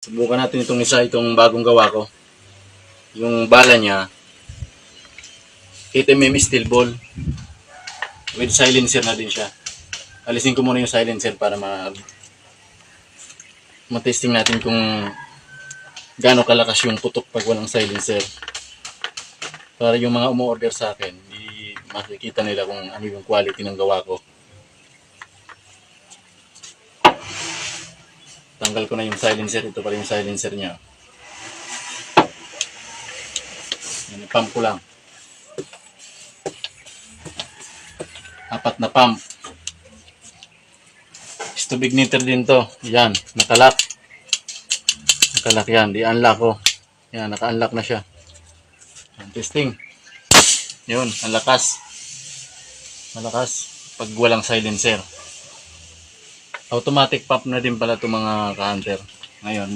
Subukan natin itong isa, itong bagong gawa ko. Yung bala niya, 8mm steel ball. With silencer na din siya. Alisin ko muna yung silencer para matesting natin kung gaano kalakas yung putok pag walang silencer. Para yung mga umu-order sa akin, makikita nila kung ano yung quality ng gawa ko. Tanggal ko na yung silencer. Ito pala yung silencer niya. Pump ko lang. 4 na pump. Stubig meter din to. Yan, nakalock. Nakalock yan. Di-unlock ko. Yan, naka-unlock na siya. Yan, testing. Yun, ang lakas. Malakas pag walang silencer. Automatic pump na din pala itong mga ka-hunter. Ngayon,